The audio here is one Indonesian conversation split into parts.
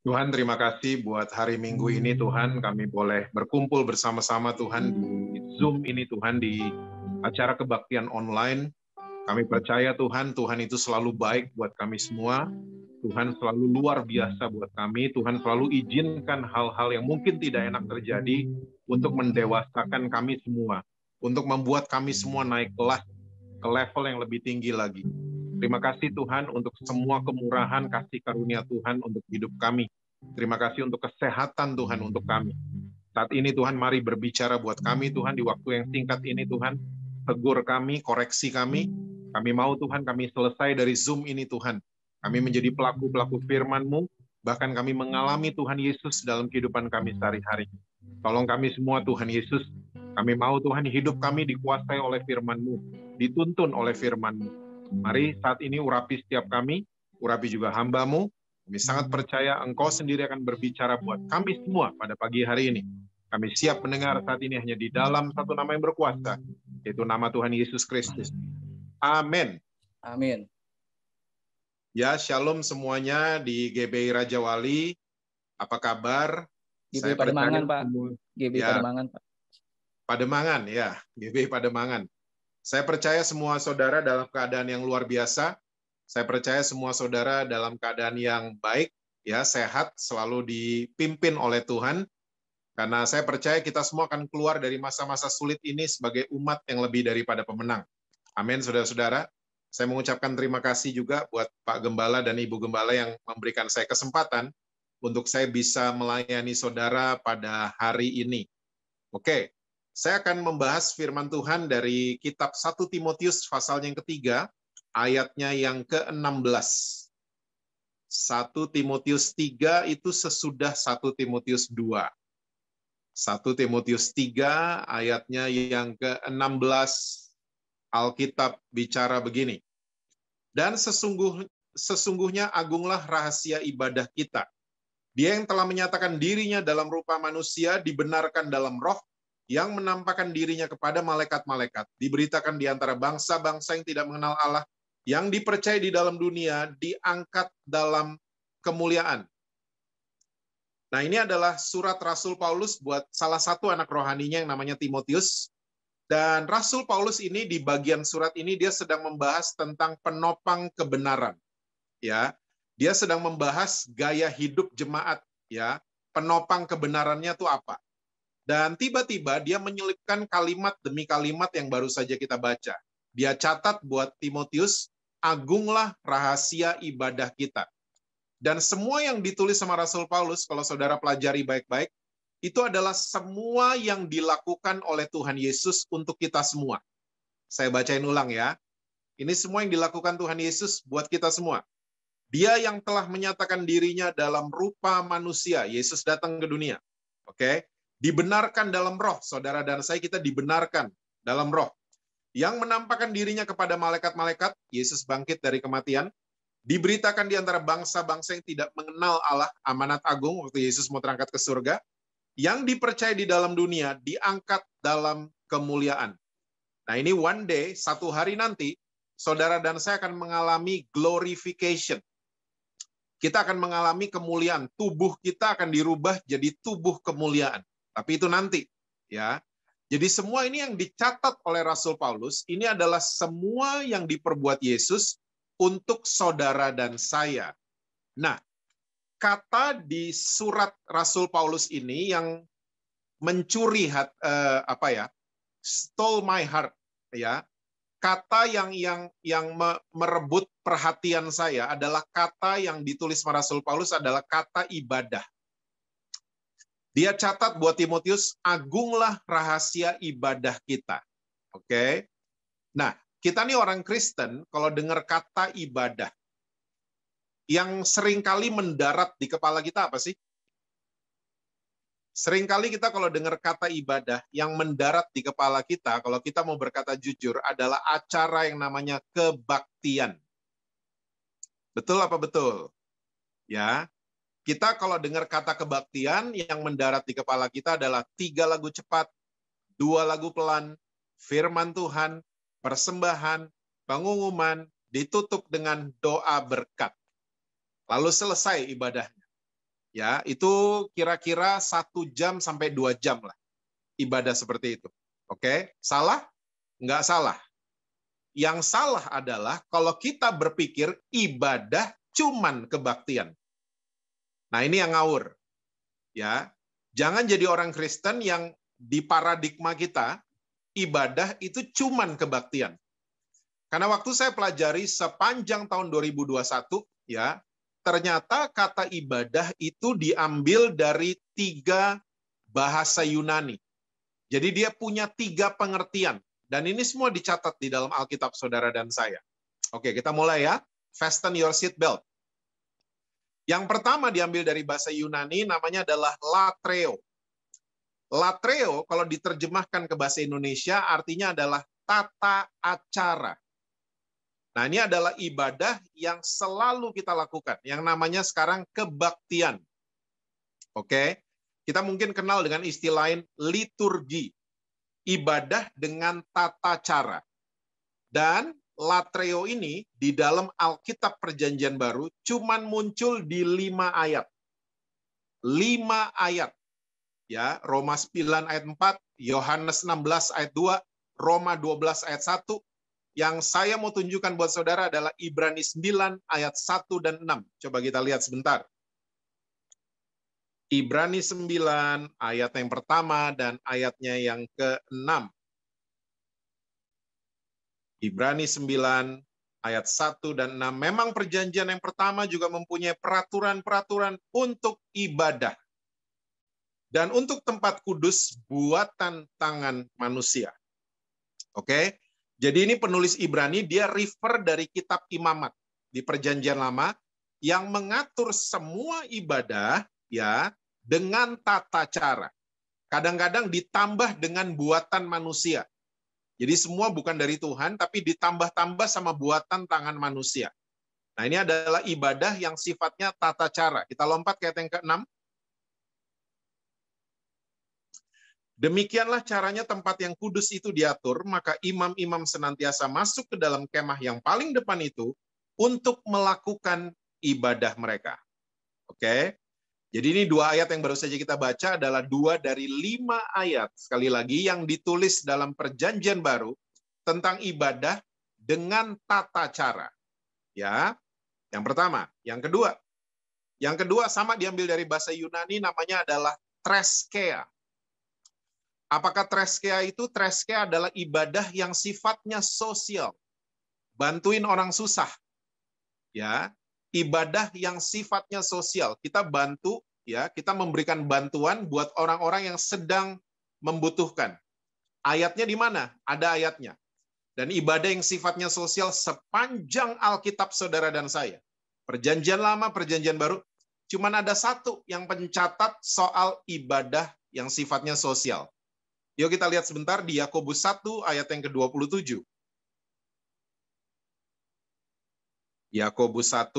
Tuhan, terima kasih buat hari Minggu ini, Tuhan. Kami boleh berkumpul bersama-sama, Tuhan, di Zoom ini, Tuhan, di acara kebaktian online. Kami percaya, Tuhan, Tuhan itu selalu baik buat kami semua. Tuhan selalu luar biasa buat kami. Tuhan selalu izinkan hal-hal yang mungkin tidak enak terjadi untuk mendewasakan kami semua, untuk membuat kami semua naik kelas ke level yang lebih tinggi lagi. Terima kasih Tuhan untuk semua kemurahan kasih karunia Tuhan untuk hidup kami. Terima kasih untuk kesehatan Tuhan untuk kami. Saat ini Tuhan, mari berbicara buat kami Tuhan di waktu yang singkat ini Tuhan. Tegur kami, koreksi kami. Kami mau Tuhan, kami selesai dari Zoom ini Tuhan. Kami menjadi pelaku-pelaku firman-Mu, bahkan kami mengalami Tuhan Yesus dalam kehidupan kami sehari-hari. Tolong kami semua Tuhan Yesus. Kami mau Tuhan hidup kami dikuasai oleh firman-Mu, dituntun oleh firman-Mu. Mari saat ini urapi setiap kami, urapi juga hamba-Mu. Kami sangat percaya Engkau sendiri akan berbicara buat kami semua pada pagi hari ini. Kami siap mendengar saat ini hanya di dalam satu nama yang berkuasa, yaitu nama Tuhan Yesus Kristus. Amin. Amin. Ya, shalom semuanya di GBI Raja Wali. Apa kabar? GBI Pademangan, Pak. GBI ya, Pademangan, Pak. Pademangan, ya. GBI Pademangan. Saya percaya semua saudara dalam keadaan yang luar biasa. Saya percaya semua saudara dalam keadaan yang baik, ya, sehat, selalu dipimpin oleh Tuhan. Karena saya percaya kita semua akan keluar dari masa-masa sulit ini sebagai umat yang lebih daripada pemenang. Amin, saudara-saudara. Saya mengucapkan terima kasih juga buat Pak Gembala dan Ibu Gembala yang memberikan saya kesempatan untuk saya bisa melayani saudara pada hari ini. Oke. Saya akan membahas firman Tuhan dari kitab 1 Timotius pasal yang ketiga, ayatnya yang ke-16. 1 Timotius 3 itu sesudah 1 Timotius 2. 1 Timotius 3 ayatnya yang ke-16, Alkitab bicara begini. Dan sesungguhnya agunglah rahasia ibadah kita. Dia yang telah menyatakan dirinya dalam rupa manusia dibenarkan dalam roh, yang menampakkan dirinya kepada malaikat-malaikat, diberitakan di antara bangsa-bangsa yang tidak mengenal Allah, yang dipercaya di dalam dunia, diangkat dalam kemuliaan. Nah, ini adalah surat Rasul Paulus buat salah satu anak rohaninya yang namanya Timotius. Dan Rasul Paulus ini di bagian surat ini dia sedang membahas tentang penopang kebenaran. Ya, dia sedang membahas gaya hidup jemaat, ya. Penopang kebenarannya itu apa? Dan tiba-tiba dia menyelipkan kalimat demi kalimat yang baru saja kita baca. Dia catat buat Timotius, agunglah rahasia ibadah kita. Dan semua yang ditulis sama Rasul Paulus, kalau saudara pelajari baik-baik, itu adalah semua yang dilakukan oleh Tuhan Yesus untuk kita semua. Saya bacain ulang ya. Ini semua yang dilakukan Tuhan Yesus buat kita semua. Dia yang telah menyatakan dirinya dalam rupa manusia. Yesus datang ke dunia. Oke. Dibenarkan dalam roh, saudara dan saya kita dibenarkan dalam roh. Yang menampakkan dirinya kepada malaikat-malaikat, Yesus bangkit dari kematian, diberitakan di antara bangsa-bangsa yang tidak mengenal Allah, amanat agung waktu Yesus mau terangkat ke surga, yang dipercaya di dalam dunia, diangkat dalam kemuliaan. Nah ini one day, satu hari nanti, saudara dan saya akan mengalami glorification. Kita akan mengalami kemuliaan, tubuh kita akan dirubah jadi tubuh kemuliaan. Tapi itu nanti, ya. Jadi semua ini yang dicatat oleh Rasul Paulus, ini adalah semua yang diperbuat Yesus untuk saudara dan saya. Nah, kata di surat Rasul Paulus ini yang mencuri stole my heart, ya. Kata yang merebut perhatian saya adalah kata yang ditulis Rasul Paulus adalah kata ibadah. Dia catat buat Timotius, agunglah rahasia ibadah kita. Oke. Nah, kita nih orang Kristen, kalau dengar kata ibadah, yang seringkali mendarat di kepala kita apa sih? Seringkali kita kalau dengar kata ibadah, yang mendarat di kepala kita, kalau kita mau berkata jujur, adalah acara yang namanya kebaktian. Betul apa betul? Ya. Kita kalau dengar kata kebaktian, yang mendarat di kepala kita adalah 3 lagu cepat, 2 lagu pelan, firman Tuhan, persembahan, pengumuman, ditutup dengan doa berkat. Lalu selesai ibadahnya. Ya, itu kira-kira 1 jam sampai 2 jam lah ibadah seperti itu. Oke, salah? Nggak salah. Yang salah adalah kalau kita berpikir ibadah cuman kebaktian. Nah, ini yang ngawur. Ya, jangan jadi orang Kristen yang di paradigma kita ibadah itu cuman kebaktian. Karena waktu saya pelajari sepanjang tahun 2021, ya, ternyata kata ibadah itu diambil dari 3 bahasa Yunani. Jadi dia punya 3 pengertian. Dan ini semua dicatat di dalam Alkitab saudara dan saya. Oke, kita mulai ya. Fasten your seat belt. Yang pertama diambil dari bahasa Yunani namanya adalah latreo. Latreo kalau diterjemahkan ke bahasa Indonesia artinya adalah tata acara. Nah, ini adalah ibadah yang selalu kita lakukan, yang namanya sekarang kebaktian. Oke, kita mungkin kenal dengan istilah lain liturgi, ibadah dengan tata cara. Dan latreo ini di dalam Alkitab Perjanjian Baru cuman muncul di 5 ayat. 5 ayat. Ya, Roma 9 ayat 4, Yohanes 16 ayat 2, Roma 12 ayat 1. Yang saya mau tunjukkan buat saudara adalah Ibrani 9 ayat 1 dan 6. Coba kita lihat sebentar. Ibrani 9 ayat yang pertama dan ayatnya yang ke-6. Ibrani 9 ayat 1 dan 6. Memang perjanjian yang pertama juga mempunyai peraturan-peraturan untuk ibadah. Dan untuk tempat kudus buatan tangan manusia. Oke? Jadi ini penulis Ibrani, dia refer dari kitab Imamat di Perjanjian Lama yang mengatur semua ibadah ya dengan tata cara. Kadang-kadang ditambah dengan buatan manusia. Jadi semua bukan dari Tuhan, tapi ditambah-tambah sama buatan tangan manusia. Nah, ini adalah ibadah yang sifatnya tata cara. Kita lompat ke ayat yang ke-6. Demikianlah caranya tempat yang kudus itu diatur, maka imam-imam senantiasa masuk ke dalam kemah yang paling depan itu untuk melakukan ibadah mereka. Oke? Jadi ini 2 ayat yang baru saja kita baca adalah 2 dari 5 ayat, sekali lagi, yang ditulis dalam Perjanjian Baru tentang ibadah dengan tata cara. Ya, yang pertama. Yang kedua sama diambil dari bahasa Yunani, namanya adalah treskea. Apakah treskea itu? Treskea adalah ibadah yang sifatnya sosial. Bantuin orang susah. Ya, ibadah yang sifatnya sosial. Kita bantu, ya, kita memberikan bantuan buat orang-orang yang sedang membutuhkan. Ayatnya di mana? Ada ayatnya. Dan ibadah yang sifatnya sosial sepanjang Alkitab saudara dan saya. Perjanjian Lama, Perjanjian Baru, cuman ada 1 yang mencatat soal ibadah yang sifatnya sosial. Yuk kita lihat sebentar di Yakobus 1 ayat yang ke-27. Yakobus 1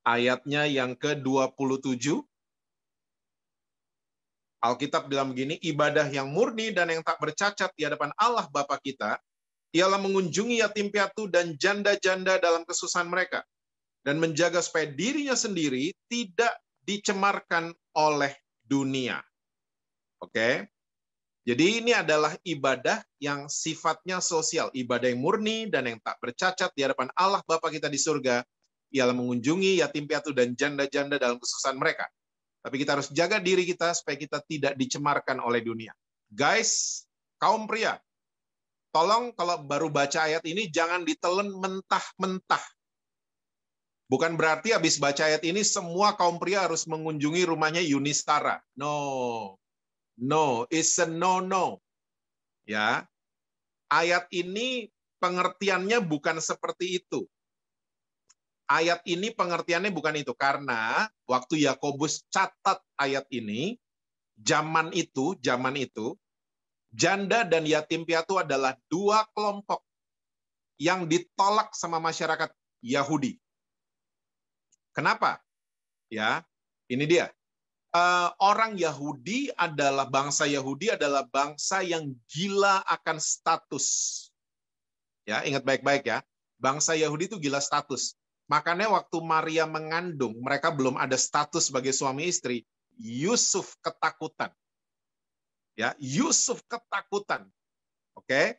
ayatnya yang ke-27. Alkitab bilang begini, ibadah yang murni dan yang tak bercacat di hadapan Allah Bapa kita, ialah mengunjungi yatim piatu dan janda-janda dalam kesusahan mereka, dan menjaga supaya dirinya sendiri tidak dicemarkan oleh dunia. Oke? Jadi ini adalah ibadah yang sifatnya sosial, ibadah yang murni dan yang tak bercacat di hadapan Allah Bapa kita di surga, ialah mengunjungi yatim piatu dan janda-janda dalam kesusahan mereka. Tapi kita harus jaga diri kita supaya kita tidak dicemarkan oleh dunia. Guys, kaum pria, tolong kalau baru baca ayat ini jangan ditelan mentah-mentah. Bukan berarti habis baca ayat ini semua kaum pria harus mengunjungi rumahnya Yunistara. No. No, it's a no-no. Ya. Ayat ini pengertiannya bukan seperti itu. Ayat ini pengertiannya bukan itu karena waktu Yakobus catat ayat ini, zaman itu janda dan yatim piatu adalah 2 kelompok yang ditolak sama masyarakat Yahudi. Kenapa? Ya, ini dia. Orang Yahudi adalah bangsa yang gila akan status. Ya, ingat baik-baik ya. Bangsa Yahudi itu gila status. Makanya waktu Maria mengandung, mereka belum ada status sebagai suami istri. Yusuf ketakutan. Ya, Yusuf ketakutan. Oke.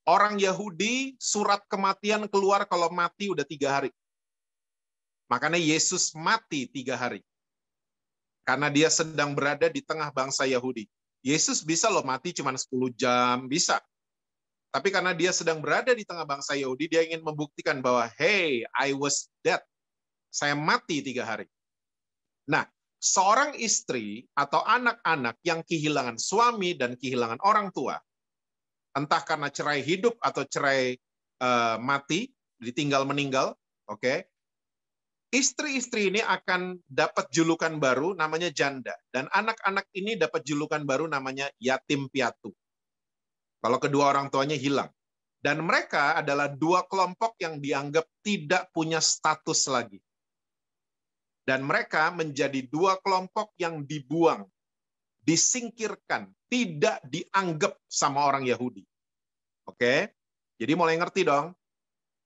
Orang Yahudi surat kematian keluar kalau mati udah 3 hari. Makanya Yesus mati 3 hari. Karena dia sedang berada di tengah bangsa Yahudi. Yesus bisa loh mati cuma 10 jam, bisa. Tapi karena dia sedang berada di tengah bangsa Yahudi, dia ingin membuktikan bahwa, hey, I was dead. Saya mati 3 hari. Nah, seorang istri atau anak-anak yang kehilangan suami dan kehilangan orang tua, entah karena cerai hidup atau cerai mati, ditinggal meninggal, oke? Istri-istri ini akan dapat julukan baru namanya janda. Dan anak-anak ini dapat julukan baru namanya yatim piatu. Kalau kedua orang tuanya hilang. Dan mereka adalah 2 kelompok yang dianggap tidak punya status lagi. Dan mereka menjadi 2 kelompok yang dibuang, disingkirkan, tidak dianggap sama orang Yahudi. Oke? Jadi mulai ngerti dong.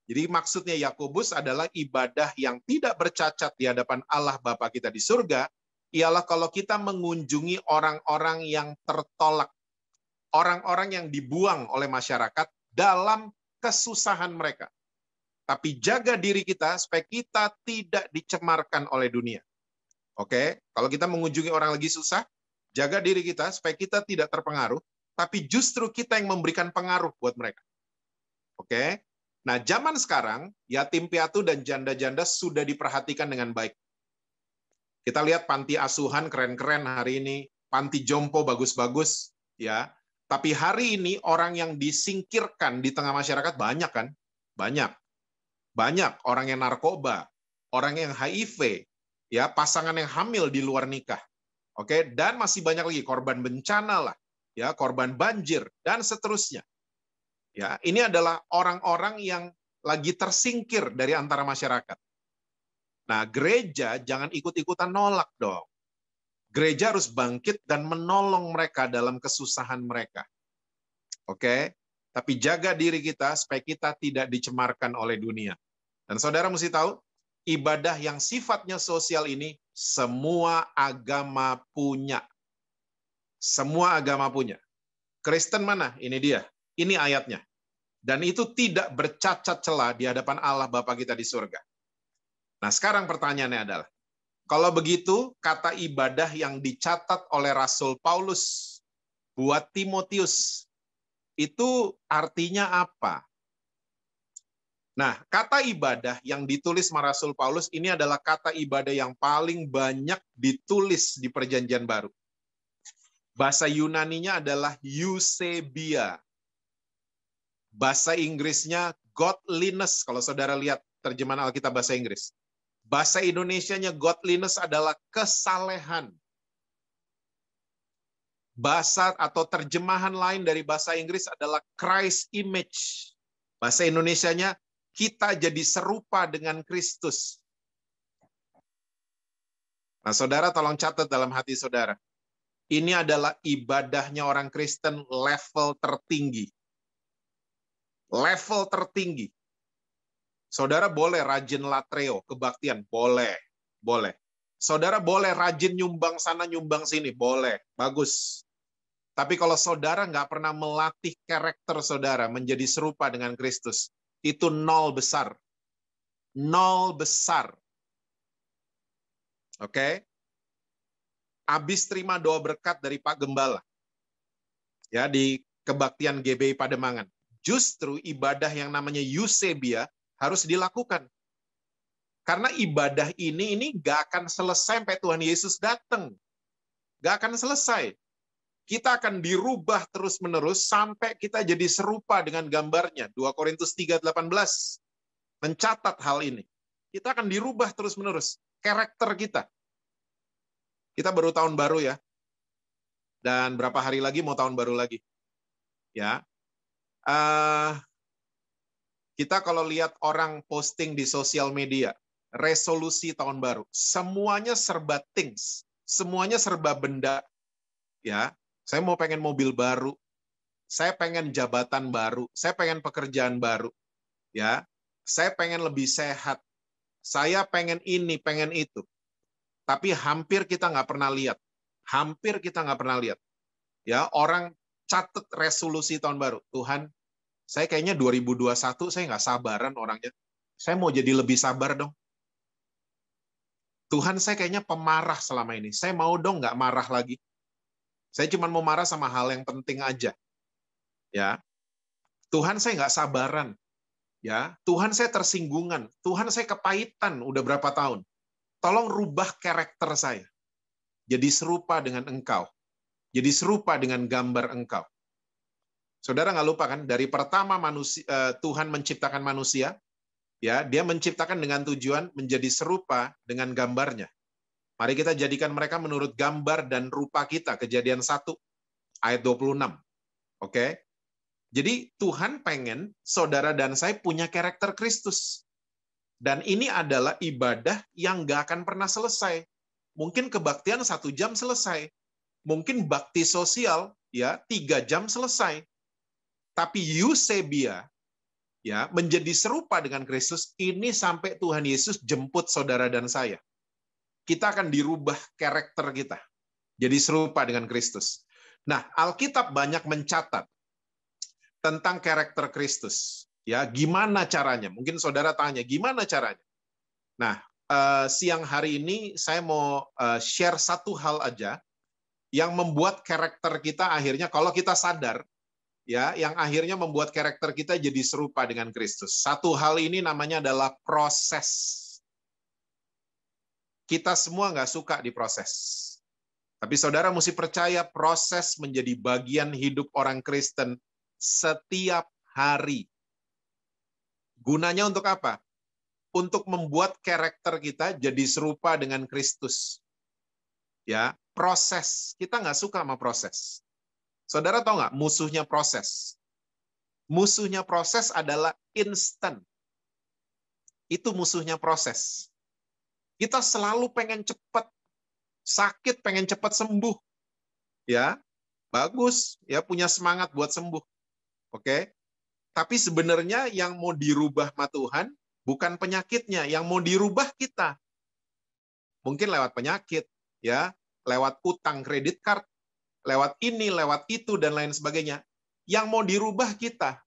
Jadi maksudnya Yakobus adalah ibadah yang tidak bercacat di hadapan Allah Bapa kita di surga, ialah kalau kita mengunjungi orang-orang yang tertolak, orang-orang yang dibuang oleh masyarakat dalam kesusahan mereka. Tapi jaga diri kita supaya kita tidak dicemarkan oleh dunia. Oke? Kalau kita mengunjungi orang lagi susah, jaga diri kita supaya kita tidak terpengaruh, tapi justru kita yang memberikan pengaruh buat mereka. Oke? Nah, zaman sekarang, yatim piatu dan janda-janda sudah diperhatikan dengan baik. Kita lihat panti asuhan keren-keren hari ini, panti jompo bagus-bagus, ya. Tapi hari ini orang yang disingkirkan di tengah masyarakat banyak kan? Banyak. Banyak orang yang narkoba, orang yang HIV, ya, pasangan yang hamil di luar nikah. Oke, dan masih banyak lagi korban bencana lah, ya, korban banjir dan seterusnya. Ya, ini adalah orang-orang yang lagi tersingkir dari antara masyarakat. Nah, gereja jangan ikut-ikutan nolak dong. Gereja harus bangkit dan menolong mereka dalam kesusahan mereka. Oke? Tapi jaga diri kita supaya kita tidak dicemarkan oleh dunia. Dan saudara mesti tahu, ibadah yang sifatnya sosial ini semua agama punya. Semua agama punya. Kristen mana? Ini dia. Ini ayatnya. Dan itu tidak bercacat celah di hadapan Allah Bapa kita di surga. Nah, sekarang pertanyaannya adalah, kalau begitu, kata ibadah yang dicatat oleh Rasul Paulus buat Timotius, itu artinya apa? Nah, kata ibadah yang ditulis sama Rasul Paulus ini adalah kata ibadah yang paling banyak ditulis di Perjanjian Baru. Bahasa Yunaninya adalah eusebia. Bahasa Inggrisnya godliness, kalau saudara lihat terjemahan Alkitab bahasa Inggris. Bahasa Indonesianya godliness adalah kesalehan. Bahasa atau terjemahan lain dari bahasa Inggris adalah Christ image. Bahasa Indonesianya kita jadi serupa dengan Kristus. Nah, saudara tolong catat dalam hati saudara. Ini adalah ibadahnya orang Kristen level tertinggi. Level tertinggi. Saudara boleh rajin latreo, kebaktian, boleh. Boleh. Saudara boleh rajin nyumbang sana, nyumbang sini, boleh. Bagus. Tapi kalau saudara nggak pernah melatih karakter saudara menjadi serupa dengan Kristus, itu nol besar. Nol besar. Oke? Habis terima doa berkat dari Pak Gembala. Ya, di kebaktian GBI Pademangan. Justru ibadah yang namanya eusebia harus dilakukan. Karena ibadah ini nggak akan selesai sampai Tuhan Yesus datang. Nggak akan selesai. Kita akan dirubah terus-menerus sampai kita jadi serupa dengan gambarnya. 2 Korintus 3:18 mencatat hal ini. Kita akan dirubah terus-menerus. Karakter kita. Kita baru tahun baru ya. Dan berapa hari lagi mau tahun baru lagi. Ya. Kita kalau lihat orang posting di sosial media, resolusi tahun baru, semuanya serba things. Semuanya serba benda. Ya. Saya mau pengen mobil baru, saya pengen jabatan baru, saya pengen pekerjaan baru, ya, saya pengen lebih sehat, Saya pengen ini, pengen itu. Tapi hampir kita nggak pernah lihat. Hampir kita nggak pernah lihat. Ya, orang catat resolusi tahun baru. Tuhan, saya kayaknya 2021 saya nggak sabaran orangnya. Saya mau jadi lebih sabar dong. Tuhan, saya kayaknya pemarah selama ini. Saya mau dong nggak marah lagi. Saya cuma mau marah sama hal yang penting aja. Ya, Tuhan, saya nggak sabaran. Ya, Tuhan, saya tersinggungan. Tuhan, saya kepahitan udah berapa tahun. Tolong rubah karakter saya. Jadi serupa dengan Engkau. Jadi serupa dengan gambar Engkau. Saudara nggak lupa kan, dari pertama Tuhan menciptakan manusia, ya, Dia menciptakan dengan tujuan menjadi serupa dengan gambarnya. Mari kita jadikan mereka menurut gambar dan rupa kita. Kejadian 1 ayat 26. Oke? Jadi Tuhan pengen saudara dan saya punya karakter Kristus. Dan ini adalah ibadah yang nggak akan pernah selesai. Mungkin kebaktian 1 jam selesai. Mungkin bakti sosial ya 3 jam selesai. Tapi eusebia ya menjadi serupa dengan Kristus ini sampai Tuhan Yesus jemput saudara dan saya. Kita akan dirubah karakter kita. Jadi serupa dengan Kristus. Nah, Alkitab banyak mencatat tentang karakter Kristus. Ya, gimana caranya? Mungkin saudara tanya, gimana caranya? Nah, siang hari ini saya mau share satu hal aja yang membuat karakter kita akhirnya, kalau kita sadar, ya, yang akhirnya membuat karakter kita jadi serupa dengan Kristus. Satu hal ini namanya adalah proses. Kita semua nggak suka diproses. Tapi saudara mesti percaya proses menjadi bagian hidup orang Kristen setiap hari. Gunanya untuk apa? Untuk membuat karakter kita jadi serupa dengan Kristus. Ya, proses. Kita nggak suka sama proses. Saudara tahu nggak musuhnya proses? Musuhnya proses adalah instan. Itu musuhnya proses. Kita selalu pengen cepat. Sakit pengen cepat sembuh. Ya, bagus. Ya, punya semangat buat sembuh. Oke? Tapi sebenarnya yang mau dirubah sama Tuhan bukan penyakitnya, yang mau dirubah kita. Mungkin lewat penyakit, ya, lewat utang kredit card, lewat ini, lewat itu dan lain sebagainya. Yang mau dirubah kita.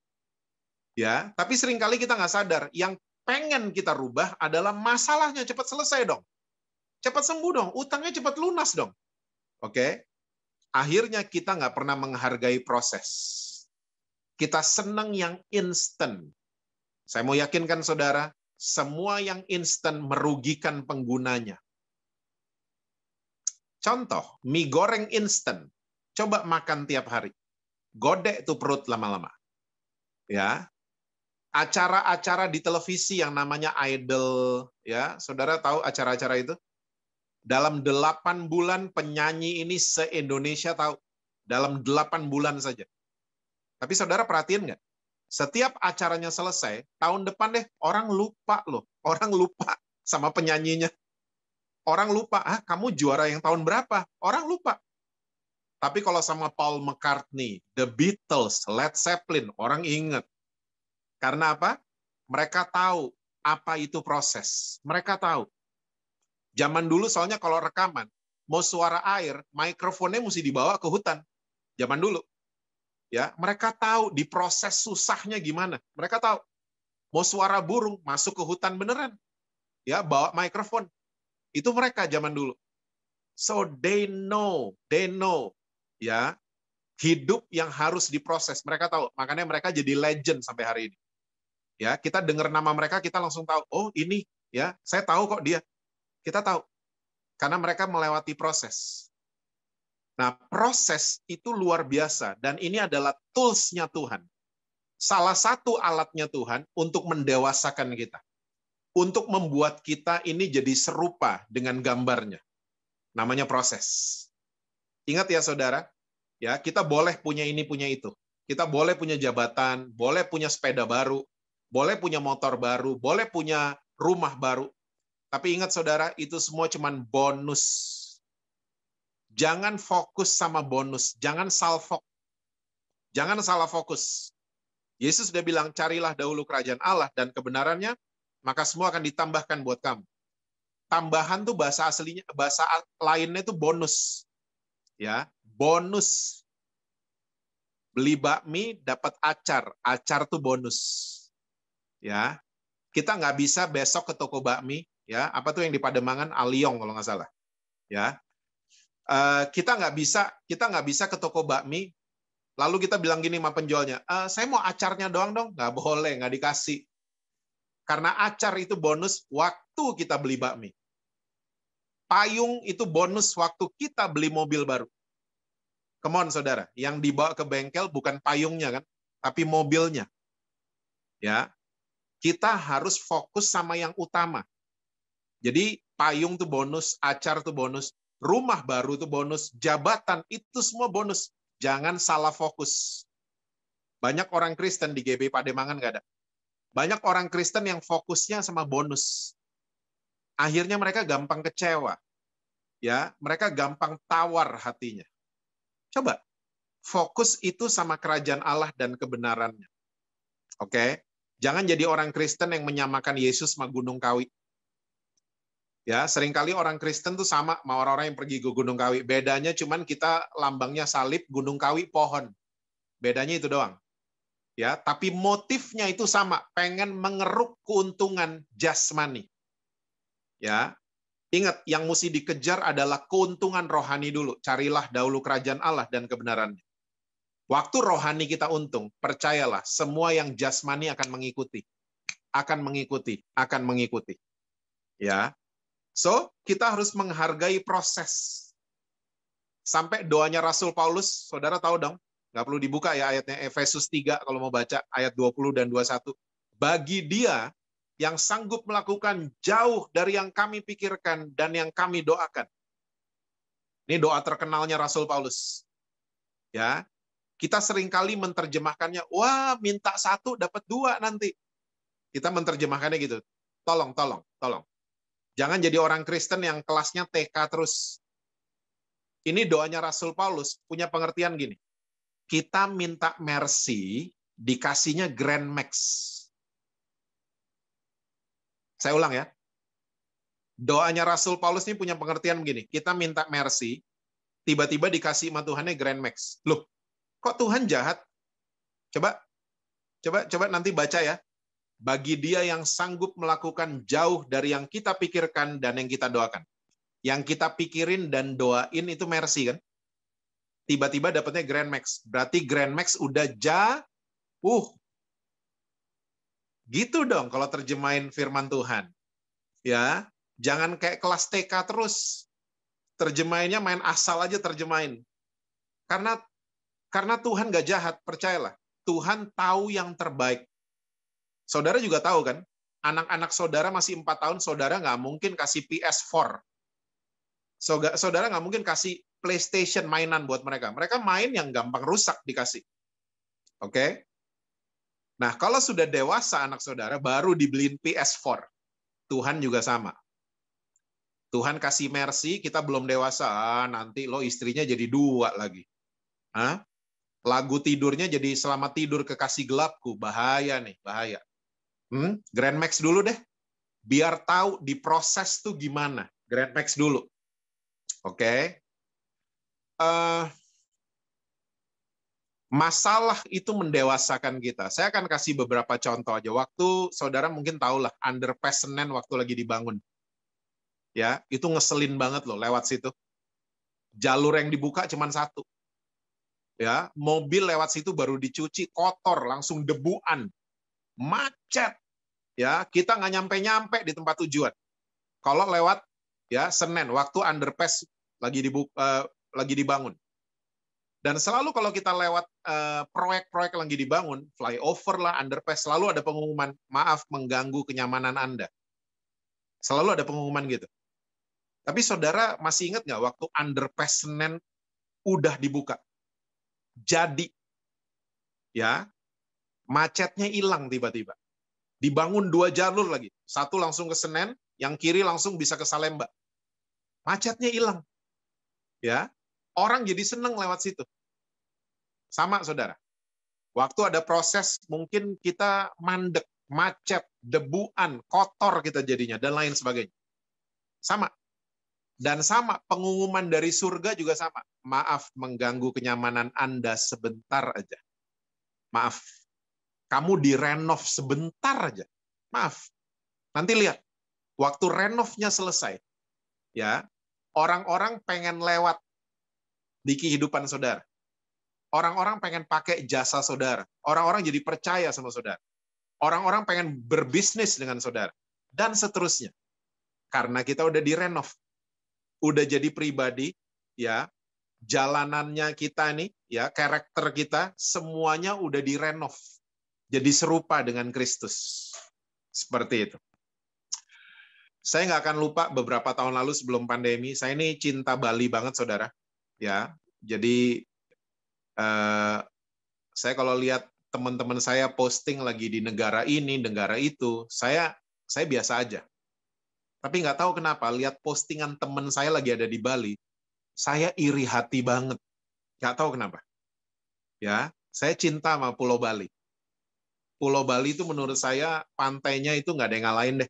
Ya, tapi seringkali kita nggak sadar, yang pengen kita rubah adalah masalahnya cepat selesai dong. Cepat sembuh dong, utangnya cepat lunas dong. Oke? Akhirnya kita nggak pernah menghargai proses. Kita senang yang instan. Saya mau yakinkan saudara, semua yang instan merugikan penggunanya. Contoh, mie goreng instan. Coba makan tiap hari. Godek tuh perut lama-lama. Ya. Acara-acara di televisi yang namanya Idol, ya, saudara tahu acara-acara itu? Dalam 8 bulan penyanyi ini se-Indonesia tahu. Dalam 8 bulan saja. Tapi saudara perhatiin nggak? Setiap acaranya selesai, tahun depan deh, orang lupa loh. Orang lupa sama penyanyinya. Orang lupa, kamu juara yang tahun berapa? Orang lupa. Tapi kalau sama Paul McCartney, The Beatles, Led Zeppelin, orang ingat. Karena apa? Mereka tahu apa itu proses. Mereka tahu. Zaman dulu soalnya kalau rekaman, mau suara air, mikrofonnya mesti dibawa ke hutan. Zaman dulu. Ya, mereka tahu diproses susahnya gimana. Mereka tahu. Mau suara burung masuk ke hutan beneran. Ya, bawa mikrofon. Itu mereka zaman dulu. So they know. Ya, hidup yang harus diproses. Mereka tahu. Makanya mereka jadi legend sampai hari ini. Ya, kita dengar nama mereka kita langsung tahu, oh ini ya, saya tahu kok dia. Kita tahu. Karena mereka melewati proses. Nah, proses itu luar biasa, dan ini adalah tools-nya Tuhan. Salah satu alatnya Tuhan untuk mendewasakan kita. Untuk membuat kita ini jadi serupa dengan gambarnya. Namanya proses. Ingat ya saudara, ya kita boleh punya ini, punya itu. Kita boleh punya jabatan, boleh punya sepeda baru, boleh punya motor baru, boleh punya rumah baru. Tapi ingat saudara, itu semua cuman bonus. Jangan fokus sama bonus, jangan salfok. Jangan salah fokus. Yesus sudah bilang, carilah dahulu kerajaan Allah dan kebenarannya, maka semua akan ditambahkan buat kamu. Tambahan tuh bahasa aslinya, bahasa lainnya itu bonus. Ya, bonus. Beli bakmi dapat acar. Acar tuh bonus. Ya, kita nggak bisa besok ke toko bakmi. Ya, apa tuh yang di Pademangan, Aliong kalau nggak salah. Ya, kita nggak bisa ke toko bakmi. Lalu kita bilang gini sama penjualnya, saya mau acarnya doang dong. Nggak boleh, nggak dikasih. Karena acar itu bonus waktu kita beli bakmi. Payung itu bonus waktu kita beli mobil baru. Come on, saudara. Yang dibawa ke bengkel bukan payungnya kan, tapi mobilnya. Ya, kita harus fokus sama yang utama. Jadi payung itu bonus, acar itu bonus, rumah baru itu bonus, jabatan itu semua bonus. Jangan salah fokus. Banyak orang Kristen di GB Pademangan nggak ada. Banyak orang Kristen yang fokusnya sama bonus. Akhirnya mereka gampang kecewa. Ya, mereka gampang tawar hatinya. Coba fokus itu sama kerajaan Allah dan kebenarannya. Oke? Jangan jadi orang Kristen yang menyamakan Yesus sama Gunung Kawi. Ya, seringkali orang Kristen tuh sama orang-orang yang pergi ke Gunung Kawi. Bedanya cuman kita lambangnya salib, Gunung Kawi pohon. Bedanya itu doang. Ya, tapi motifnya itu sama, pengen mengeruk keuntungan jasmani. Ya. Ingat, yang mesti dikejar adalah keuntungan rohani dulu. Carilah dahulu kerajaan Allah dan kebenarannya. Waktu rohani kita untung, percayalah, semua yang jasmani akan mengikuti. Akan mengikuti, akan mengikuti. Ya. So, kita harus menghargai proses. Sampai doanya Rasul Paulus, saudara tahu dong, nggak perlu dibuka ya ayatnya, Efesus 3 kalau mau baca, ayat 20 dan 21. Bagi dia yang sanggup melakukan jauh dari yang kami pikirkan dan yang kami doakan. Ini doa terkenalnya Rasul Paulus. Ya, kita seringkali menerjemahkannya, wah minta 1 dapat 2 nanti. Kita menerjemahkannya gitu. Tolong. Jangan jadi orang Kristen yang kelasnya TK terus. Ini doanya Rasul Paulus punya pengertian gini. Kita minta mercy, dikasihnya Grand Max. Saya ulang ya. Doanya Rasul Paulus ini punya pengertian begini. Kita minta mercy, tiba-tiba dikasih sama Tuhannya Grand Max. Loh, kok Tuhan jahat? Coba nanti baca ya. Bagi dia yang sanggup melakukan jauh dari yang kita pikirkan dan yang kita doakan. Yang kita pikirin dan doain itu mercy kan? Tiba-tiba dapatnya Grand Max. Berarti Grand Max udah jauh. Gitu dong kalau terjemahin firman Tuhan. Ya, jangan kayak kelas TK terus. Terjemahinnya main asal aja terjemahin. Karena Tuhan gak jahat, percayalah. Tuhan tahu yang terbaik. Saudara juga tahu kan, anak-anak saudara masih 4 tahun, saudara nggak mungkin kasih PS4. Saudara nggak mungkin kasih PlayStation mainan buat mereka. Mereka main yang gampang rusak dikasih. Oke? Nah, kalau sudah dewasa anak saudara, baru dibeliin PS4. Tuhan juga sama. Tuhan kasih mercy, kita belum dewasa, nanti lo istrinya jadi 2 lagi. Hah? Lagu tidurnya jadi selamat tidur kekasih gelapku. Bahaya nih, bahaya. Grand Max dulu deh. Biar tahu diproses tuh gimana. Grand Max dulu. Oke. Masalah itu mendewasakan kita. Saya akan kasih beberapa contoh aja. Waktu saudara mungkin tahulah underpass Senen waktu lagi dibangun. Ya, itu ngeselin banget loh lewat situ. Jalur yang dibuka cuma 1. Ya, mobil lewat situ baru dicuci kotor, langsung debuan. Macet. Ya, kita nggak nyampe-nyampe di tempat tujuan. Kalau lewat ya Senen, waktu underpass lagi dibangun. Dan selalu kalau kita lewat proyek-proyek lagi dibangun, flyover lah, underpass, selalu ada pengumuman, maaf mengganggu kenyamanan Anda. Selalu ada pengumuman gitu. Tapi saudara masih ingat nggak waktu underpass Senen udah dibuka? Jadi, ya, macetnya hilang tiba-tiba. Dibangun 2 jalur lagi. Satu langsung ke Senen, yang kiri langsung bisa ke Salemba. Macetnya hilang. Ya, orang jadi seneng lewat situ. Sama, saudara. Waktu ada proses, mungkin kita mandek, macet, debuan, kotor kita jadinya, dan lain sebagainya. Sama. Dan sama, pengumuman dari surga juga sama. Maaf mengganggu kenyamanan Anda sebentar aja. Maaf. Kamu direnov sebentar aja. Maaf. Nanti lihat. Waktu renovnya selesai, ya, orang-orang pengen lewat di kehidupan saudara. Orang-orang pengen pakai jasa saudara. Orang-orang jadi percaya sama saudara. Orang-orang pengen berbisnis dengan saudara. Dan seterusnya. Karena kita udah direnov. Udah jadi pribadi, ya, jalanannya kita nih, ya, karakter kita, semuanya udah direnov. Jadi serupa dengan Kristus. Seperti itu. Saya nggak akan lupa beberapa tahun lalu sebelum pandemi, saya ini cinta Bali banget, saudara. Ya, jadi saya kalau lihat teman-teman saya posting lagi di negara ini, negara itu, saya biasa aja. Tapi nggak tahu kenapa, lihat postingan teman saya lagi ada di Bali, saya iri hati banget. Nggak tahu kenapa. Ya, saya cinta sama Pulau Bali. Pulau Bali itu menurut saya pantainya itu nggak ada yang ngalahin deh.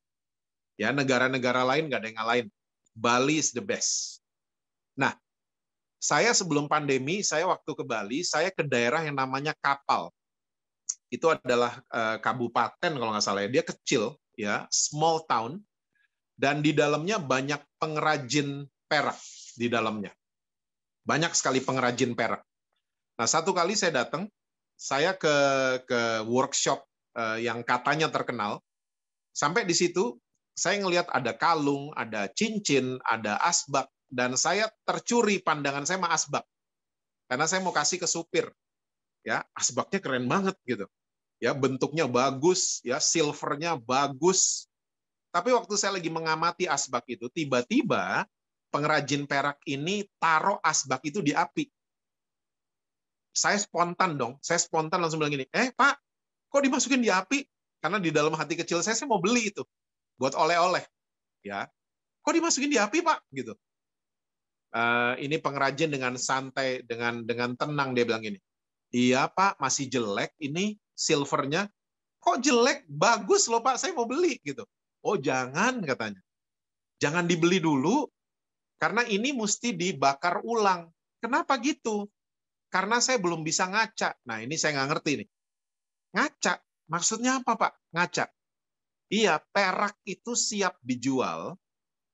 Ya, negara-negara lain nggak ada yang ngalahin. Bali is the best. Nah, saya sebelum pandemi, saya waktu ke Bali, saya ke daerah yang namanya Kapal. Itu adalah kabupaten kalau nggak salah ya. Dia kecil, ya, small town. Dan di dalamnya banyak pengrajin perak di dalamnya. Banyak sekali pengrajin perak. Nah, satu kali saya datang, saya ke workshop yang katanya terkenal. Sampai di situ, saya ngelihat ada kalung, ada cincin, ada asbak, dan saya tercuri pandangan saya sama asbak. Karena saya mau kasih ke supir. Ya, asbaknya keren banget gitu. Ya, bentuknya bagus, ya, silvernya bagus. Tapi waktu saya lagi mengamati asbak itu, tiba-tiba pengrajin perak ini taruh asbak itu di api. Saya spontan dong, saya spontan langsung bilang gini, Pak, kok dimasukin di api? Karena di dalam hati kecil saya mau beli itu, buat oleh-oleh. Ya, kok dimasukin di api, Pak? Gitu. Ini pengrajin dengan santai, dengan tenang dia bilang gini, iya Pak, masih jelek ini silvernya. Kok jelek? Bagus loh Pak, saya mau beli gitu. Oh jangan katanya. Jangan dibeli dulu, karena ini mesti dibakar ulang. Kenapa gitu? Karena saya belum bisa ngaca. Nah ini saya nggak ngerti nih. Ngaca, maksudnya apa Pak? Ngaca. Iya, perak itu siap dijual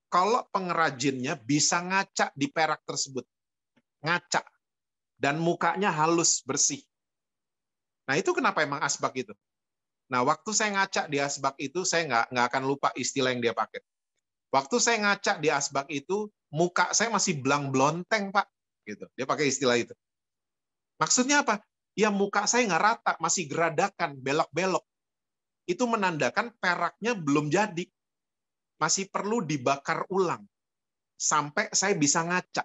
kalau pengrajinnya bisa ngaca di perak tersebut. Ngaca. Dan mukanya halus, bersih. Nah itu kenapa emang asbak itu? Nah, waktu saya ngaca di asbak itu, saya nggak akan lupa istilah yang dia pakai. Waktu saya ngaca di asbak itu, muka saya masih belang-blonteng, Pak. Gitu. Dia pakai istilah itu. Maksudnya apa? Ya muka saya nggak rata, masih geradakan, belok-belok. Itu menandakan peraknya belum jadi. Masih perlu dibakar ulang. Sampai saya bisa ngaca.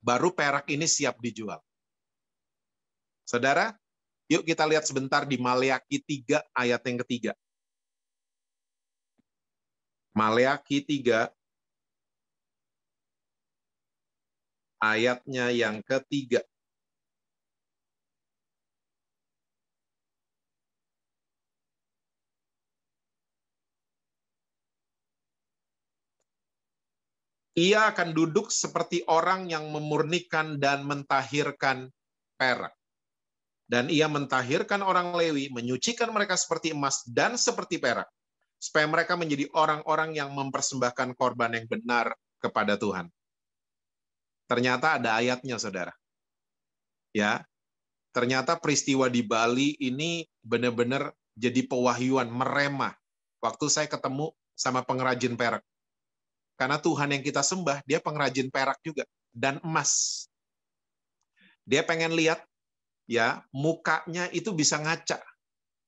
Baru perak ini siap dijual. Saudara, yuk kita lihat sebentar di Maleakhi 3 ayat yang ketiga. Maleakhi 3 ayatnya yang ketiga. Ia akan duduk seperti orang yang memurnikan dan mentahirkan perak. Dan ia mentahirkan orang Lewi, menyucikan mereka seperti emas dan seperti perak, supaya mereka menjadi orang-orang yang mempersembahkan korban yang benar kepada Tuhan. Ternyata ada ayatnya, saudara. Ya, ternyata peristiwa di Bali ini benar-benar jadi pewahyuan, merema. Waktu saya ketemu sama pengrajin perak. Karena Tuhan yang kita sembah, dia pengrajin perak juga. Dan emas. Dia pengen lihat, ya, mukanya itu bisa ngaca.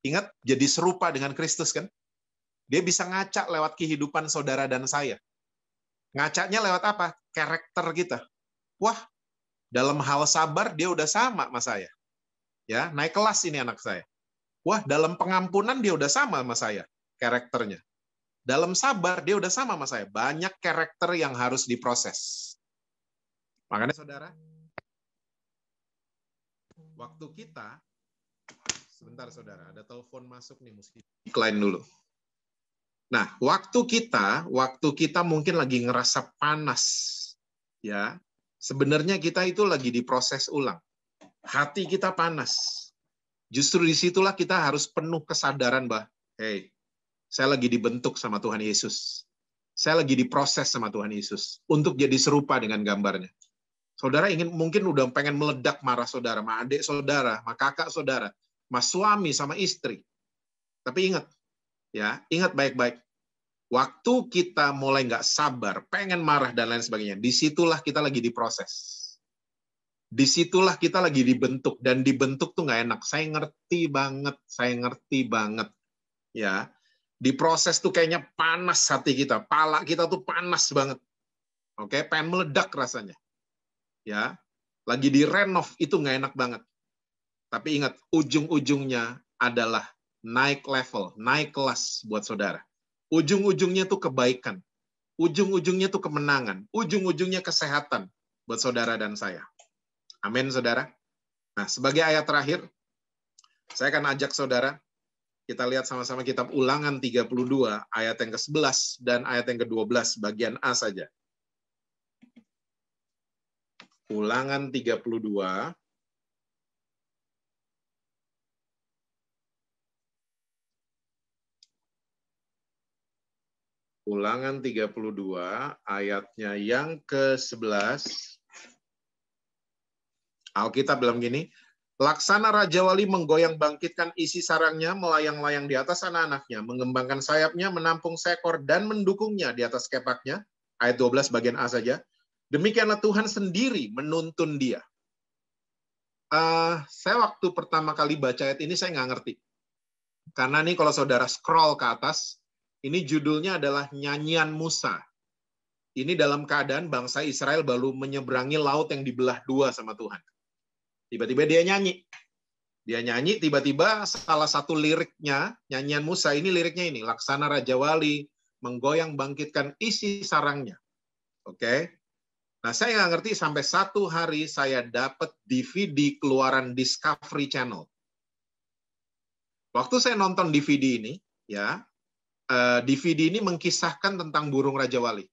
Ingat, jadi serupa dengan Kristus kan? Dia bisa ngaca lewat kehidupan saudara dan saya. Ngacanya lewat apa? Karakter kita. Wah, dalam hal sabar dia udah sama sama saya. Ya, naik kelas ini anak saya. Wah, dalam pengampunan dia udah sama sama saya, karakternya. Dalam sabar dia udah sama sama saya. Banyak karakter yang harus diproses. Makanya saudara, waktu kita Sebentar saudara, ada telepon masuk nih, mesti decline dulu. Nah, waktu kita mungkin lagi ngerasa panas, ya. Sebenarnya kita itu lagi diproses ulang. Hati kita panas. Justru disitulah kita harus penuh kesadaran bahwa, hey, saya lagi dibentuk sama Tuhan Yesus. Saya lagi diproses sama Tuhan Yesus untuk jadi serupa dengan gambarnya. Saudara mungkin udah pengen meledak marah saudara, sama adik saudara, sama kakak saudara, sama suami, sama istri. Tapi ingat, ya, ingat baik-baik. Waktu kita mulai nggak sabar, pengen marah dan lain sebagainya, disitulah kita lagi diproses. Disitulah kita lagi dibentuk, dan dibentuk tuh nggak enak. Saya ngerti banget. Ya, diproses tuh kayaknya panas hati kita, pala kita tuh panas banget. Oke, pengen meledak rasanya. Ya, lagi direnov itu nggak enak banget. Tapi ingat, ujung-ujungnya adalah naik level, naik kelas buat saudara. Ujung-ujungnya tuh kebaikan. Ujung-ujungnya tuh kemenangan. Ujung-ujungnya kesehatan buat saudara dan saya. Amin, saudara. Nah, sebagai ayat terakhir, saya akan ajak saudara, kita lihat sama-sama kitab Ulangan 32, ayat yang ke-11 dan ayat yang ke-12, bagian A saja. Ulangan 32, Ulangan 32, ayatnya yang ke-11. Alkitab bilang gini, laksana Raja Wali menggoyang bangkitkan isi sarangnya, melayang-layang di atas anak-anaknya, mengembangkan sayapnya, menampung seekor, dan mendukungnya di atas kepaknya. Ayat 12 bagian A saja. Demikianlah Tuhan sendiri menuntun dia. Saya waktu pertama kali baca ayat ini, saya nggak ngerti. Karena nih kalau saudara scroll ke atas, ini judulnya adalah Nyanyian Musa. Ini dalam keadaan bangsa Israel baru menyeberangi laut yang dibelah dua sama Tuhan. Tiba-tiba dia nyanyi. Dia nyanyi, tiba-tiba salah satu liriknya, nyanyian Musa, ini liriknya ini, laksana Raja Wali, menggoyang bangkitkan isi sarangnya. Oke? Nah, saya nggak ngerti sampai satu hari saya dapat DVD keluaran Discovery Channel. Waktu saya nonton DVD ini, ya, DVD ini mengkisahkan tentang burung Raja Wali.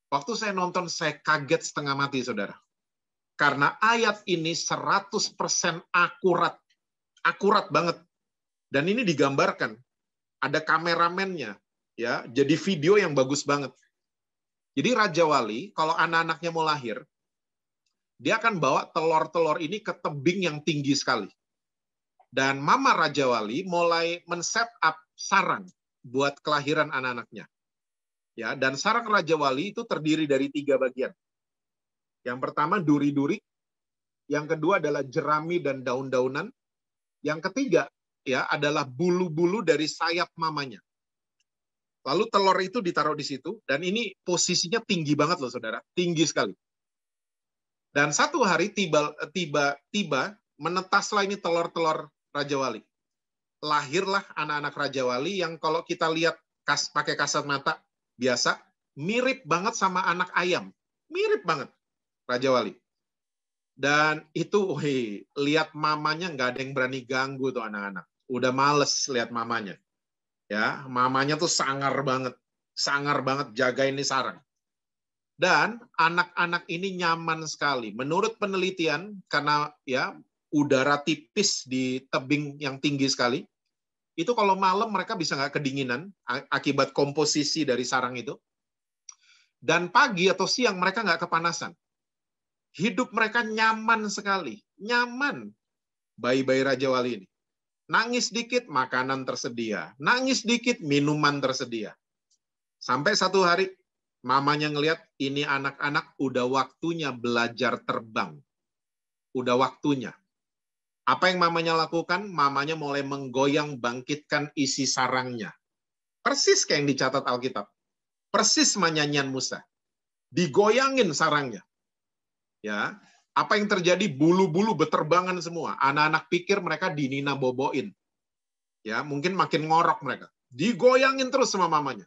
Waktu saya nonton, saya kaget setengah mati, saudara. Karena ayat ini 100% akurat. Akurat banget. Dan ini digambarkan. Ada kameramennya. Ya, jadi video yang bagus banget. Jadi Raja Wali, kalau anak-anaknya mau lahir, dia akan bawa telur-telur ini ke tebing yang tinggi sekali. Dan Mama Raja Wali mulai men-set up sarang buat kelahiran anak-anaknya. Ya, dan sarang Raja Wali itu terdiri dari 3 bagian. Yang pertama duri-duri, yang kedua adalah jerami dan daun-daunan, yang ketiga ya adalah bulu-bulu dari sayap mamanya. Lalu telur itu ditaruh di situ, dan ini posisinya tinggi banget loh saudara, tinggi sekali. Dan satu hari tiba-tiba menetaslah ini telur-telur Raja Wali. Lahirlah anak-anak Raja Wali yang kalau kita lihat pakai kasat mata biasa, mirip banget sama anak ayam. Mirip banget Raja Wali. Dan itu, lihat mamanya nggak ada yang berani ganggu tuh anak-anak. Udah males lihat mamanya. Ya, mamanya tuh sangar banget jagain ini sarang. Dan anak-anak ini nyaman sekali. Menurut penelitian, karena ya udara tipis di tebing yang tinggi sekali, itu kalau malam mereka bisa nggak kedinginan akibat komposisi dari sarang itu. Dan pagi atau siang mereka nggak kepanasan. Hidup mereka nyaman sekali. Nyaman. Bayi-bayi Raja Wali ini. Nangis dikit, makanan tersedia. Nangis dikit, minuman tersedia. Sampai satu hari, mamanya ngelihat ini anak-anak udah waktunya belajar terbang. Udah waktunya. Apa yang mamanya lakukan? Mamanya mulai menggoyang bangkitkan isi sarangnya. Persis kayak yang dicatat Alkitab. Persis nyanyian Musa. Digoyangin sarangnya. Ya, apa yang terjadi? Bulu-bulu beterbangan semua. Anak-anak pikir mereka dinina boboin. Ya, mungkin makin ngorok mereka. Digoyangin terus sama mamanya.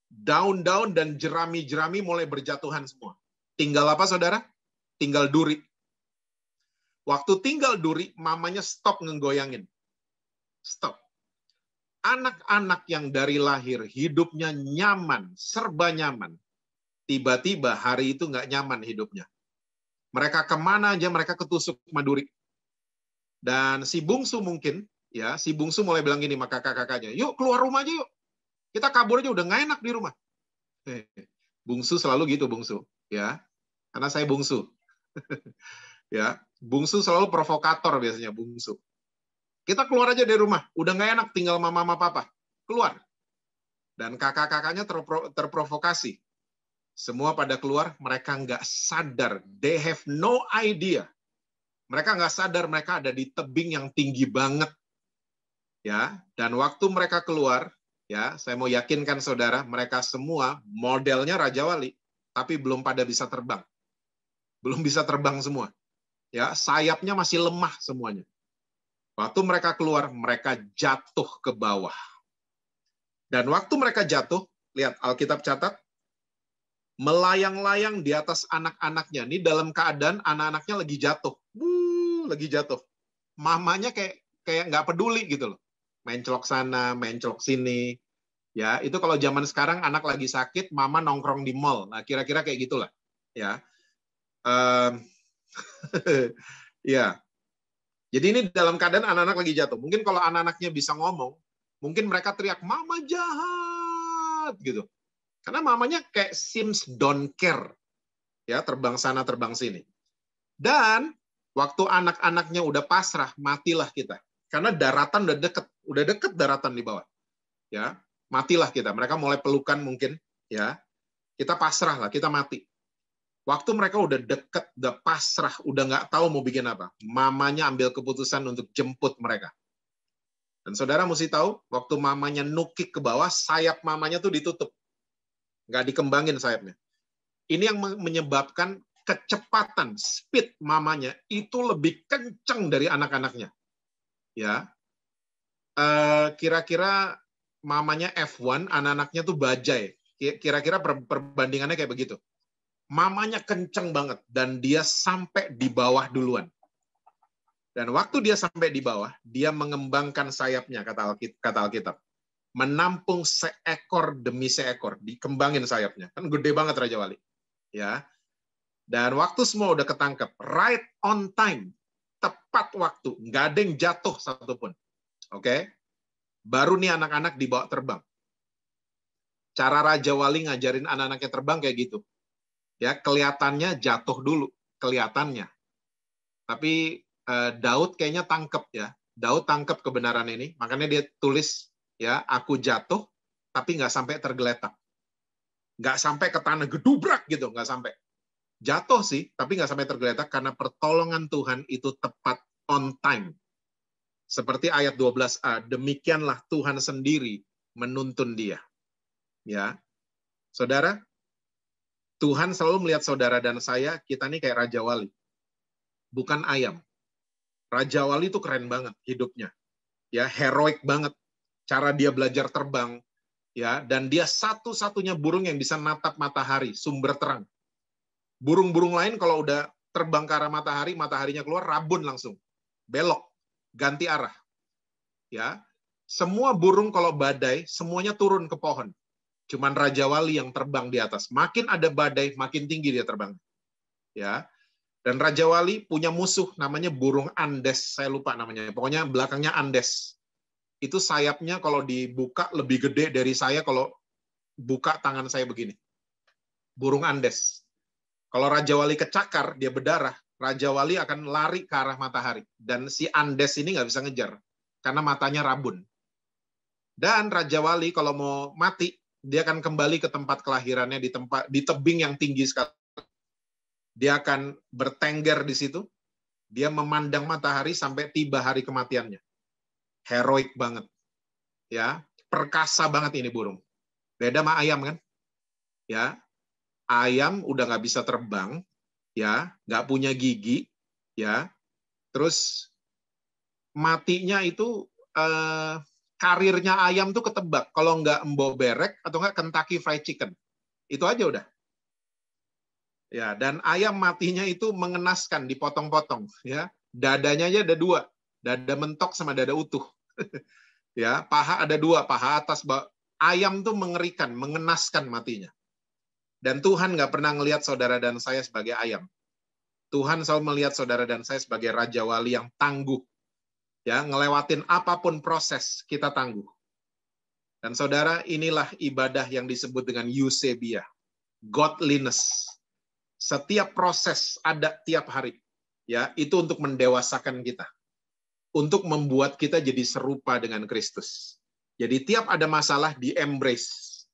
Daun-daun dan jerami-jerami mulai berjatuhan semua. Tinggal apa, saudara? Tinggal duri. Waktu tinggal duri, mamanya stop ngegoyangin. Stop. Anak-anak yang dari lahir hidupnya nyaman, serba nyaman. Tiba-tiba hari itu nggak nyaman hidupnya. Mereka kemana aja mereka ketusuk maduri. Dan si bungsu mungkin, ya si bungsu mulai bilang gini sama kakak-kakaknya, yuk keluar rumah aja yuk. Kita kabur aja udah nggak enak di rumah. Bungsu selalu gitu bungsu, ya. Karena saya bungsu. Ya, bungsu selalu provokator biasanya bungsu. Kita keluar aja dari rumah, udah nggak enak tinggal mama sama papa. Keluar. Dan kakak-kakaknya terprovokasi. Semua pada keluar, mereka nggak sadar. They have no idea. Mereka nggak sadar mereka ada di tebing yang tinggi banget. Ya, dan waktu mereka keluar, ya, saya mau yakinkan saudara, mereka semua modelnya Raja Wali, tapi belum pada bisa terbang. Belum bisa terbang semua. Ya, sayapnya masih lemah semuanya. Waktu mereka keluar, mereka jatuh ke bawah. Dan waktu mereka jatuh, lihat Alkitab catat, melayang-layang di atas anak-anaknya. Ini dalam keadaan anak-anaknya lagi jatuh. Lagi jatuh. Mamanya kayak nggak peduli gitu loh. Mencelok sana, mencelok sini. Ya, itu kalau zaman sekarang anak lagi sakit, mama nongkrong di mall. Nah, kira-kira kayak gitulah. Ya. Ya. Jadi ini dalam keadaan anak-anak lagi jatuh. Mungkin kalau anak-anaknya bisa ngomong, mungkin mereka teriak, "Mama jahat!" gitu. Karena mamanya kayak seems don't care. Ya, terbang sana, terbang sini. Dan waktu anak-anaknya udah pasrah, matilah kita. Karena daratan udah deket daratan di bawah. Ya, matilah kita. Mereka mulai pelukan mungkin, ya. Kita pasrah lah, kita mati. Waktu mereka udah deket, udah pasrah, udah nggak tahu mau bikin apa, mamanya ambil keputusan untuk jemput mereka. Dan saudara mesti tahu, waktu mamanya nukik ke bawah, sayap mamanya tuh ditutup. Nggak dikembangin sayapnya. Ini yang menyebabkan kecepatan, speed mamanya, itu lebih kenceng dari anak-anaknya. Ya, kira-kira mamanya F1, anak-anaknya tuh bajai. Kira-kira perbandingannya kayak begitu. Mamanya kenceng banget, dan dia sampai di bawah duluan. Dan waktu dia sampai di bawah, dia mengembangkan sayapnya, kata Alkitab. Menampung seekor demi seekor, dikembangin sayapnya. Kan gede banget Raja Wali. Ya. Dan waktu semua udah ketangkep, right on time, tepat waktu, nggak ada yang jatuh satupun. Oke? Baru nih anak-anak dibawa terbang. Cara Raja Wali ngajarin anak-anaknya terbang kayak gitu. Ya, kelihatannya jatuh dulu, kelihatannya. Tapi Daud kayaknya tangkep ya. Daud tangkep kebenaran ini, makanya dia tulis ya, aku jatuh tapi nggak sampai tergeletak. Nggak sampai ke tanah gedubrak gitu, nggak sampai. Jatuh sih, tapi nggak sampai tergeletak karena pertolongan Tuhan itu tepat on time. Seperti ayat 12a, demikianlah Tuhan sendiri menuntun dia. Ya. Saudara, Tuhan selalu melihat saudara dan saya, kita nih kayak Raja Wali. Bukan ayam. Raja Wali itu keren banget hidupnya. Ya, heroik banget. Cara dia belajar terbang. Ya, dan dia satu-satunya burung yang bisa natap matahari, sumber terang. Burung-burung lain kalau udah terbang ke arah matahari, mataharinya keluar, rabun langsung. Belok, ganti arah. Ya, semua burung kalau badai, semuanya turun ke pohon. Cuman Raja Wali yang terbang di atas. Makin ada badai, makin tinggi dia terbang. Ya. Dan Raja Wali punya musuh namanya burung Andes, saya lupa namanya. Pokoknya belakangnya Andes. Itu sayapnya kalau dibuka lebih gede dari saya kalau buka tangan saya begini. Burung Andes. Kalau Raja Wali kecakar, dia berdarah, Raja Wali akan lari ke arah matahari. Dan si Andes ini nggak bisa ngejar, karena matanya rabun. Dan Raja Wali kalau mau mati, dia akan kembali ke tempat kelahirannya di tebing yang tinggi sekali. Dia akan bertengger di situ. Dia memandang matahari sampai tiba hari kematiannya. Heroik banget. Ya, perkasa banget ini burung. Beda sama ayam kan? Ya. Ayam udah nggak bisa terbang, ya, nggak punya gigi, ya. Terus matinya itu karirnya ayam tuh ketebak. Kalau nggak Embo Berek atau nggak Kentucky Fried Chicken. Itu aja udah. Ya, dan ayam matinya itu mengenaskan, dipotong-potong. Ya, dadanya aja ada 2. Dada mentok sama dada utuh. Ya, paha ada dua, paha atas. Ayam tuh mengerikan, mengenaskan matinya. Dan Tuhan nggak pernah ngelihat saudara dan saya sebagai ayam. Tuhan selalu melihat saudara dan saya sebagai Raja Wali yang tangguh. Ya, ngelewatin apapun proses, kita tangguh. Dan saudara, inilah ibadah yang disebut dengan eusebia, godliness. Setiap proses ada tiap hari. Ya, itu untuk mendewasakan kita. Untuk membuat kita jadi serupa dengan Kristus. Jadi tiap ada masalah di-embrace.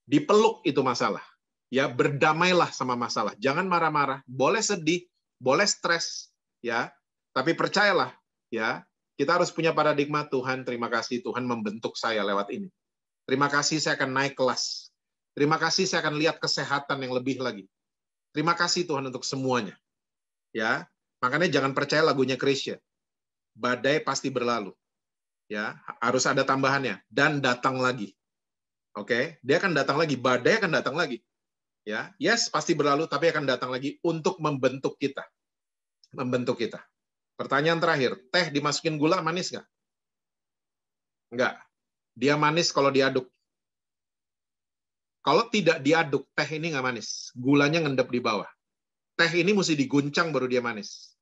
Dipeluk itu masalah. Ya, berdamailah sama masalah. Jangan marah-marah, boleh sedih, boleh stres, ya. Tapi percayalah, ya, kita harus punya paradigma Tuhan, terima kasih Tuhan membentuk saya lewat ini. Terima kasih saya akan naik kelas. Terima kasih saya akan lihat kesehatan yang lebih lagi. Terima kasih Tuhan untuk semuanya. Ya, makanya jangan percaya lagunya Chrisye. Badai pasti berlalu. Ya, harus ada tambahannya dan datang lagi. Oke, dia akan datang lagi, badai akan datang lagi. Ya, yes, pasti berlalu tapi akan datang lagi untuk membentuk kita. Membentuk kita. Pertanyaan terakhir, teh dimasukin gula manis nggak? Nggak. Dia manis kalau diaduk. Kalau tidak diaduk, teh ini nggak manis. Gulanya ngendap di bawah. Teh ini mesti diguncang baru dia manis.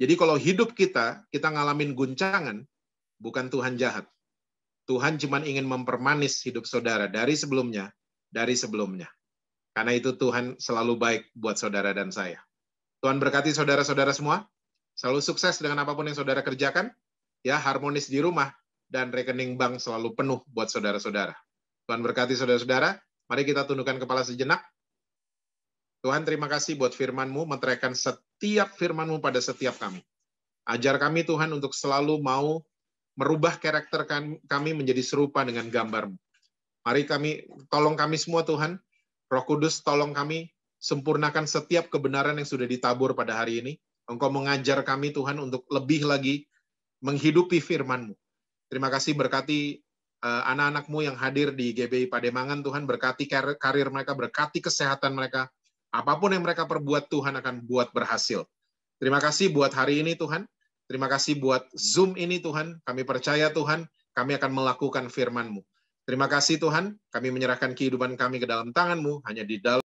Jadi kalau hidup kita ngalamin guncangan, bukan Tuhan jahat. Tuhan cuma ingin mempermanis hidup saudara dari sebelumnya. Karena itu Tuhan selalu baik buat saudara dan saya. Tuhan berkati saudara-saudara semua. Selalu sukses dengan apapun yang saudara kerjakan. Ya, harmonis di rumah. Dan rekening bank selalu penuh buat saudara-saudara. Tuhan berkati saudara-saudara. Mari kita tundukkan kepala sejenak. Tuhan, terima kasih buat firman-Mu, meteraikan setiap firman-Mu pada setiap kami. Ajar kami, Tuhan, untuk selalu mau merubah karakter kami menjadi serupa dengan gambar-Mu. Mari tolong kami semua, Tuhan. Roh Kudus, tolong kami, sempurnakan setiap kebenaran yang sudah ditabur pada hari ini. Engkau mengajar kami, Tuhan, untuk lebih lagi menghidupi firman-Mu. Terima kasih, berkati anak-anak-Mu yang hadir di GBI Pademangan, Tuhan. Berkati karir mereka, berkati kesehatan mereka. Apapun yang mereka perbuat, Tuhan akan buat berhasil. Terima kasih buat hari ini, Tuhan. Terima kasih buat Zoom ini, Tuhan. Kami percaya, Tuhan, kami akan melakukan firman-Mu. Terima kasih, Tuhan. Kami menyerahkan kehidupan kami ke dalam tangan-Mu, hanya di dalam